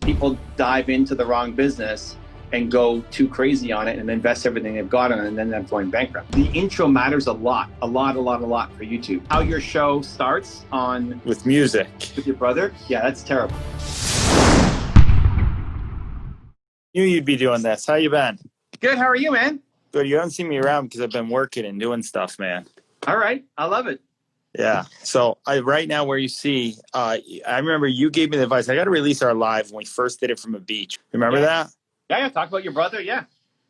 People dive into the wrong business and go too crazy on it and invest everything they've got on it and then end up going bankrupt. The intro matters a lot for YouTube. How your show starts on with music with your brother, yeah, that's terrible. Knew you'd be doing this. How you been? Good. How are you, man? Good. You haven't seen me around because I've been working and doing stuff, man. All right. I love it. Yeah. So right now where you see, I remember you gave me the advice. I got to release our live when we first did it from a beach. Remember that? Yeah. Talk about your brother. Yeah.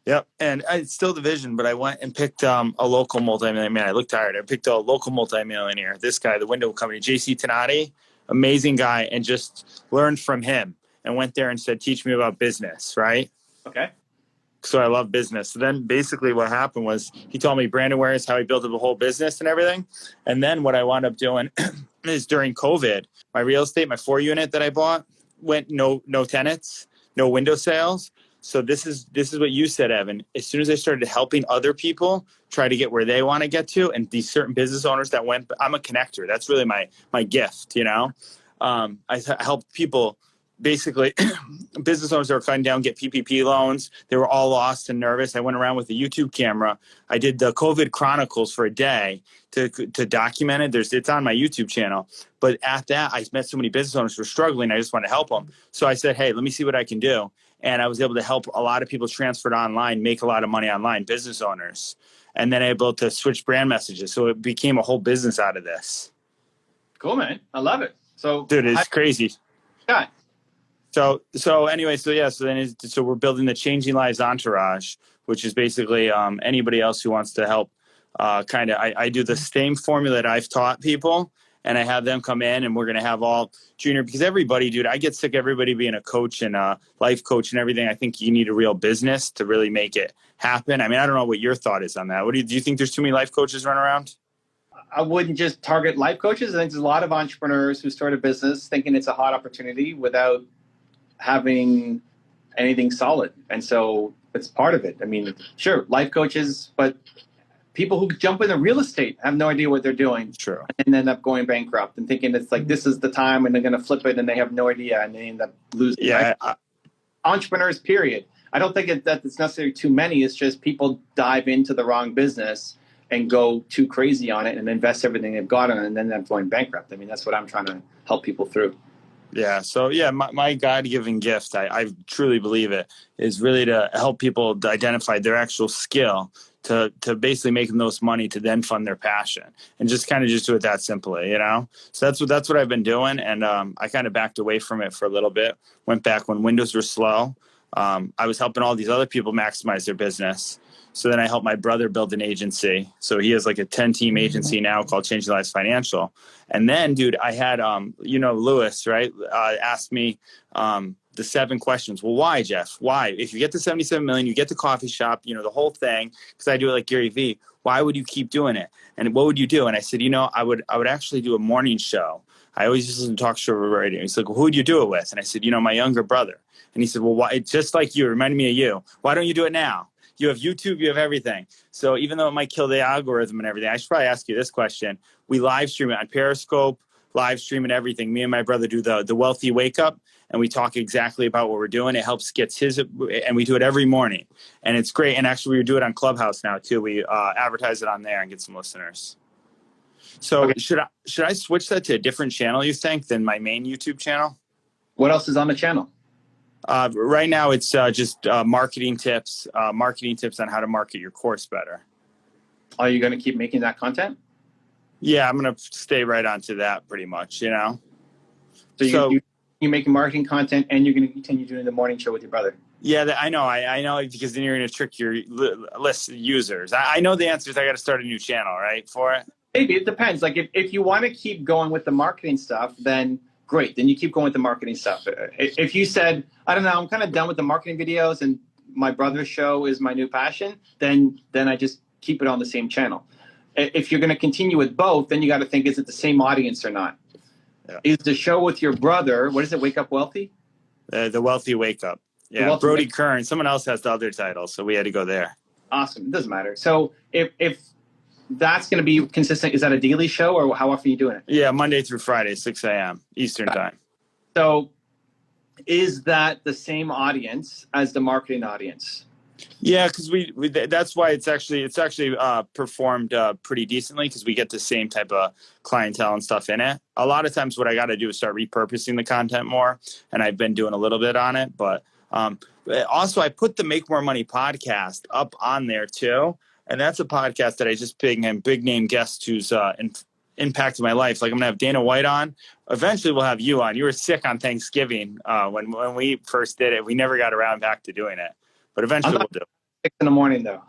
Yep. And it's still the vision, but I went and picked a local multimillionaire. Man, I look tired. I picked a local multimillionaire. This guy, the window company, JC Tenati, amazing guy, and just learned from him and went there and said, teach me about business, right? Okay. So I love business. So then basically what happened was he told me brand awareness, how he built up the whole business and everything. And then what I wound up doing is during COVID, my real estate, my 4-unit that I bought went no tenants, no window sales. So this is what you said, Evan. As soon as I started helping other people try to get where they want to get to, and these certain business owners that went, I'm a connector. That's really my gift, you know. I help people. Basically, business owners that were cutting down, get PPP loans. They were all lost and nervous. I went around with a YouTube camera. I did the COVID Chronicles for a day to document it. It's on my YouTube channel. But at that, I met so many business owners who were struggling. I just wanted to help them. So I said, hey, let me see what I can do. And I was able to help a lot of people transfer online, make a lot of money online, business owners. And then able to switch brand messages. So it became a whole business out of this. Cool, man. I love it. So, dude, it's crazy. Yeah. So we're building the Changing Lives Entourage, which is basically anybody else who wants to help. I do the same formula that I've taught people, and I have them come in, and we're going to have all junior, because everybody, dude, I get sick of everybody being a coach and a life coach and everything. I think you need a real business to really make it happen. I mean, I don't know what your thought is on that. Do you think there's too many life coaches running around? I wouldn't just target life coaches. I think there's a lot of entrepreneurs who start a business thinking it's a hot opportunity without having anything solid. And so it's part of it. I mean, sure, life coaches, but people who jump into real estate have no idea what they're doing. True. And end up going bankrupt and thinking it's like, this is the time and they're going to flip it and they have no idea and they end up losing. Yeah. Right? Entrepreneurs, period. I don't think that it's necessarily too many. It's just people dive into the wrong business and go too crazy on it and invest everything they've got on it and then end up going bankrupt. I mean, that's what I'm trying to help people through. Yeah. So, yeah, my God-given gift, I truly believe it, is really to help people to identify their actual skill to basically make them the most money to then fund their passion and just do it that simply, you know? So that's what I've been doing. And I kind of backed away from it for a little bit, went back when windows were slow. I was helping all these other people maximize their business. So then I helped my brother build an agency. So he has like a 10-team agency now called Changing Lives Financial. And then, dude, I had, Lewis, right, asked me the 7 questions. Well, why, Jeff? Why? If you get the 77 million, you get the coffee shop, the whole thing, because I do it like Gary Vee. Why would you keep doing it? And what would you do? And I said, I would actually do a morning show. I always listen to talk show radio. He's like, well, who would you do it with? And I said, my younger brother. And he said, well, why? Just like you, reminded me of you. Why don't you do it now? You have YouTube, you have everything. So even though it might kill the algorithm and everything, I should probably ask you this question. We live stream it on Periscope, live stream and everything. Me and my brother do the Wealthy Wake Up, and we talk exactly about what we're doing. It helps gets and we do it every morning. And it's great. And actually, we do it on Clubhouse now, too. We advertise it on there and get some listeners. So okay. Should I switch that to a different channel, you think, than my main YouTube channel? What else is on the channel? Right now, it's just marketing tips on how to market your course better. Are you going to keep making that content? Yeah, I'm going to stay right onto that pretty much, So you're making marketing content and you're going to continue doing the morning show with your brother? Yeah, I know, because then you're going to trick your list of users. I know the answer is I got to start a new channel, right, for it? Maybe. It depends. Like if you want to keep going with the marketing stuff, then great. Then you keep going with the marketing stuff. If you said, I don't know, I'm kind of done with the marketing videos and my brother's show is my new passion, then I just keep it on the same channel. If you're going to continue with both, then you got to think, is it the same audience or not? Yeah. Is the show with your brother, what is it, Wake Up Wealthy? The Wealthy Wake Up. Yeah, Brody Kern. Someone else has the other title, so we had to go there. Awesome. It doesn't matter. So if that's going to be consistent, is that a daily show or how often are you doing it? Yeah, Monday through Friday, 6 a.m. Eastern time. So is that the same audience as the marketing audience? Yeah, because we that's why it's actually performed pretty decently, because we get the same type of clientele and stuff in it. A lot of times, what I got to do is start repurposing the content more, and I've been doing a little bit on it. But also, I put the Make More Money podcast up on there too, and that's a podcast that I just big name guest who's impacted my life. Like, I'm gonna have Dana White on. Eventually, we'll have you on. You were sick on Thanksgiving when we first did it. We never got around back to doing it. But eventually we'll do. 6 in the morning though.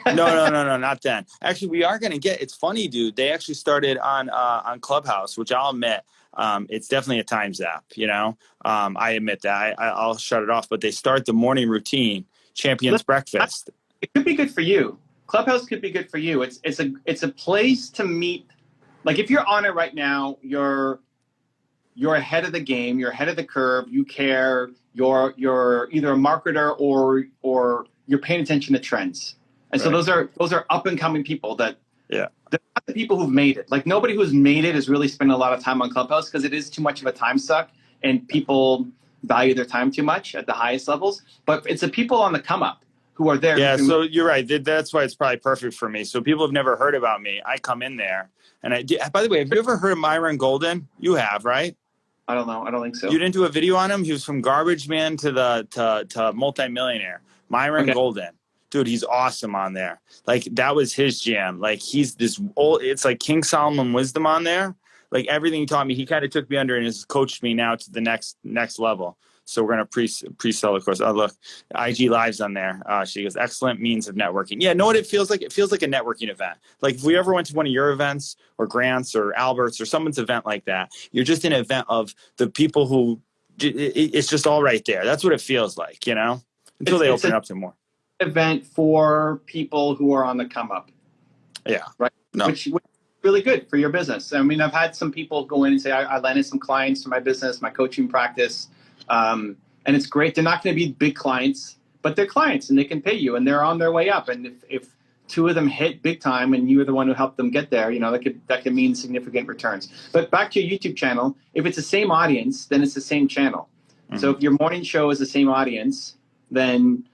No, not then. Actually, we are going to get. It's funny, dude. They actually started on Clubhouse, which I'll admit, it's definitely a time zap. You know, I admit that. I'll shut it off. But they start the morning routine, Champions Breakfast. It could be good for you. Clubhouse could be good for you. It's a place to meet. Like, if you're on it right now, you're ahead of the game. You're ahead of the curve. You care. You're either a marketer or you're paying attention to trends. And so those are up and coming people that they're not the people who've made it. Like, nobody who's made it is really spending a lot of time on Clubhouse, because it is too much of a time suck and people value their time too much at the highest levels. But it's the people on the come up who are there. Yeah, so you're right. That's why it's probably perfect for me. So people have never heard about me. I come in there and by the way, have you ever heard of Myron Golden? You have, right? I don't know. I don't think so. You didn't do a video on him? He was from garbage man to multimillionaire. Myron Golden. Dude, he's awesome on there. Like, that was his jam. Like, he's this old, it's like King Solomon wisdom on there. Like, everything he taught me, he kind of took me under and has coached me now to the next level. So we're going to pre-sell the course. Oh, look, IG Live's on there. She goes, excellent means of networking. Yeah, know what it feels like? It feels like a networking event. Like, if we ever went to one of your events or Grant's or Albert's or someone's event like that, you're just in an event of the people who, it's just all right there. That's what it feels like, you know, until they open it up to more. Event for people who are on the come up. Yeah. Right. No. Which is really good for your business. I mean, I've had some people go in and say, I landed some clients for my business, my coaching practice. And it's great. They're not going to be big clients, but they're clients and they can pay you and they're on their way up. And if two of them hit big time and you're the one who helped them get there, you know, that could mean significant returns. But back to your YouTube channel, if it's the same audience, then it's the same channel. Mm-hmm. So if your morning show is the same audience, then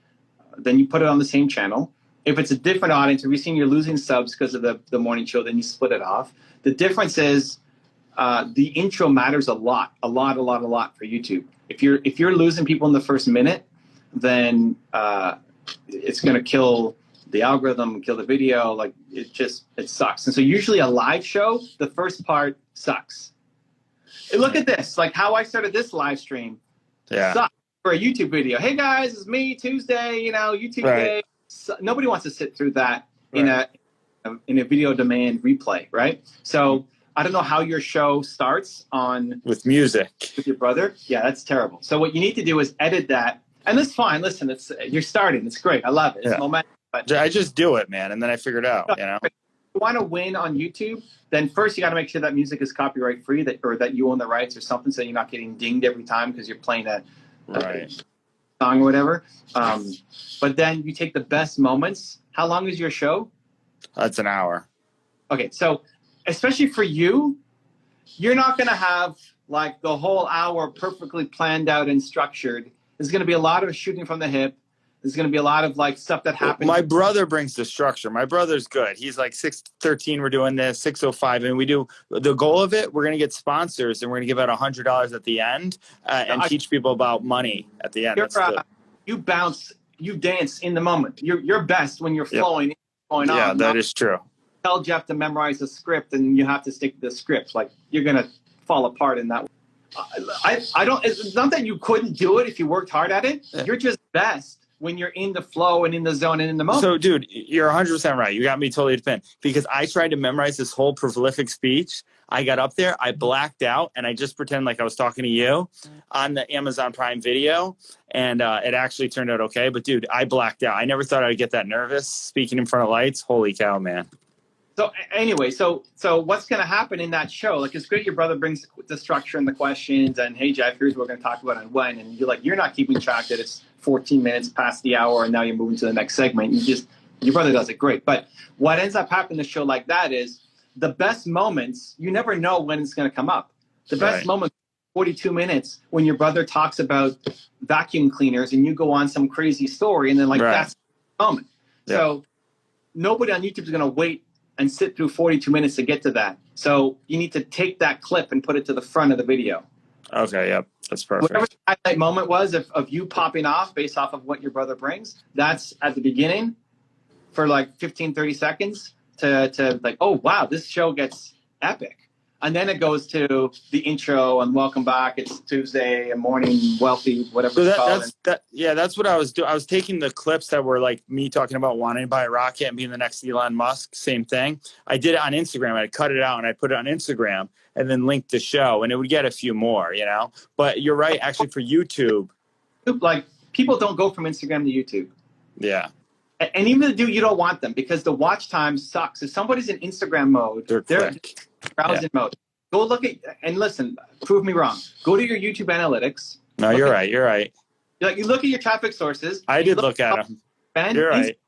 you put it on the same channel. If it's a different audience, if you're seeing you're losing subs because of the morning show, then you split it off. The difference is the intro matters a lot for YouTube. If you're losing people in the first minute, then it's going to kill the algorithm, kill the video. Like, it sucks. And so usually a live show, the first part sucks. Hey, look at this, like how I started this live stream. Yeah. Sucks for a YouTube video. Hey guys, it's me, Tuesday, you know, YouTube day. So nobody wants to sit through that in a video demand replay, right? So I don't know how your show starts on with music with your brother. Yeah, that's terrible. So what you need to do is edit that, and that's fine. Listen, you're starting. It's great. I love it. It's momentum. But I just do it, man, and then I figure it out. You know, if you want to win on YouTube, then first you got to make sure that music is copyright free, or that you own the rights or something, so you're not getting dinged every time because you're playing a song or whatever. But then you take the best moments. How long is your show? That's an hour. Okay, so especially for you, you're not going to have like the whole hour perfectly planned out and structured. There's going to be a lot of shooting from the hip. There's going to be a lot of like stuff that happens. My brother brings the structure. My brother's good. He's like 613. We're doing this 605, and we do the goal of it. We're going to get sponsors, and we're going to give out $100 at the end and teach people about money at the end. You bounce, you dance in the moment. You're best when you're flowing. Going on. Yeah, that is true. Tell Jeff to memorize the script, and you have to stick to the script. Like, you're going to fall apart in that way. I don't. It's not that you couldn't do it if you worked hard at it. Yeah. You're just best when you're in the flow and in the zone and in the moment. So, dude, you're 100% right. You got me totally pinned, because I tried to memorize this whole prolific speech. I got up there, I blacked out, and I just pretend like I was talking to you on the Amazon Prime Video, and it actually turned out okay. But, dude, I blacked out. I never thought I would get that nervous speaking in front of lights. Holy cow, man. So anyway, so what's going to happen in that show? Like, it's great your brother brings the structure and the questions, and hey, Jeff, here's what we're going to talk about and when. And you're not keeping track that it's 14 minutes past the hour and now you're moving to the next segment. Your brother does it great. But what ends up happening in a show like that is the best moments, you never know when it's going to come up. The best moments 42 minutes when your brother talks about vacuum cleaners and you go on some crazy story and then like that's the moment. Yeah. So nobody on YouTube is going to wait and sit through 42 minutes to get to that. So you need to take that clip and put it to the front of the video. Okay, yep. That's perfect. Whatever the highlight moment was of you popping off based off of what your brother brings, that's at the beginning for like 15, 30 seconds to like, oh, wow, this show gets epic. And then it goes to the intro and welcome back. It's Tuesday and morning, wealthy, whatever so it's called. That's what I was doing. I was taking the clips that were like me talking about wanting to buy a rocket and being the next Elon Musk. Same thing. I did it on Instagram. I cut it out and I put it on Instagram and then linked the show, and it would get a few more, you know. But you're right. Actually, for YouTube, like people don't go from Instagram to YouTube. Yeah. And even if you don't want them because the watch time sucks. If somebody's in Instagram mode, they're browsing mode. Go look at and listen. Prove me wrong. Go to your YouTube analytics. No, you're right. You're right. Like you look at your traffic sources. I did look at them. You're right.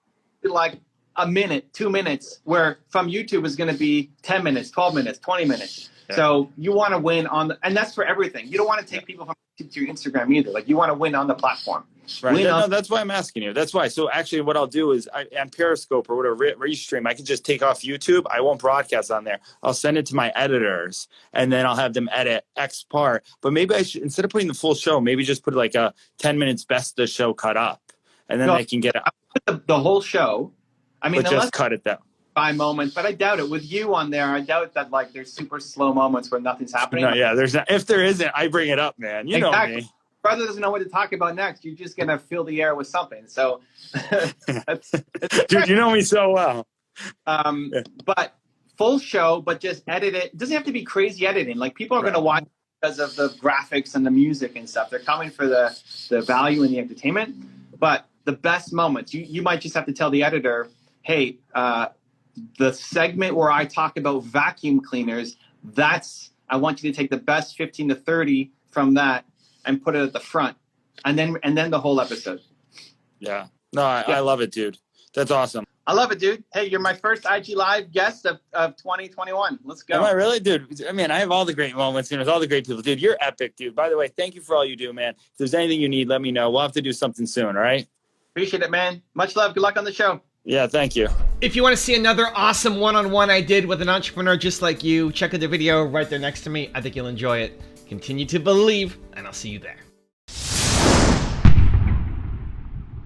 Like a minute, 2 minutes, where from YouTube is going to be 10 minutes, 12 minutes, 20 minutes. Yeah. So you want to win on and that's for everything. You don't want to take people from YouTube to your Instagram either. Like you want to win on the platform. Right. No, that's why I'm asking you. That's why. So actually what I'll do is on Periscope or whatever, Restream, I can just take off YouTube. I won't broadcast on there. I'll send it to my editors and then I'll have them edit X part. But maybe I should, instead of putting the full show, maybe just put like a 10 minutes best of the show cut up. And then they can get it. The whole show. I mean, but just cut it down. By moments, but I doubt it. With you on there, I doubt that like there's super slow moments where nothing's happening. No, yeah, there's not. If there isn't, I bring it up, man. You know me. Brother doesn't know what to talk about next. You're just gonna fill the air with something. So, dude, you know me so well. But full show, but just edit it. It doesn't have to be crazy editing. Like people are gonna watch because of the graphics and the music and stuff. They're coming for the value and the entertainment. But the best moments, you might just have to tell the editor, hey, the segment where I talk about vacuum cleaners, I want you to take the best 15 to 30 from that and put it at the front, and then the whole episode. Yeah. No, I love it, dude. That's awesome. I love it, dude. Hey, you're my first IG Live guest of 2021. Let's go. Am I really, dude? I mean, I have all the great moments and with all the great people. Dude, you're epic, dude. By the way, thank you for all you do, man. If there's anything you need, let me know. We'll have to do something soon, all right? Appreciate it, man. Much love. Good luck on the show. Yeah, thank you. If you want to see another awesome one-on-one I did with an entrepreneur just like you, check out the video right there next to me. I think you'll enjoy it. Continue to believe, and I'll see you there.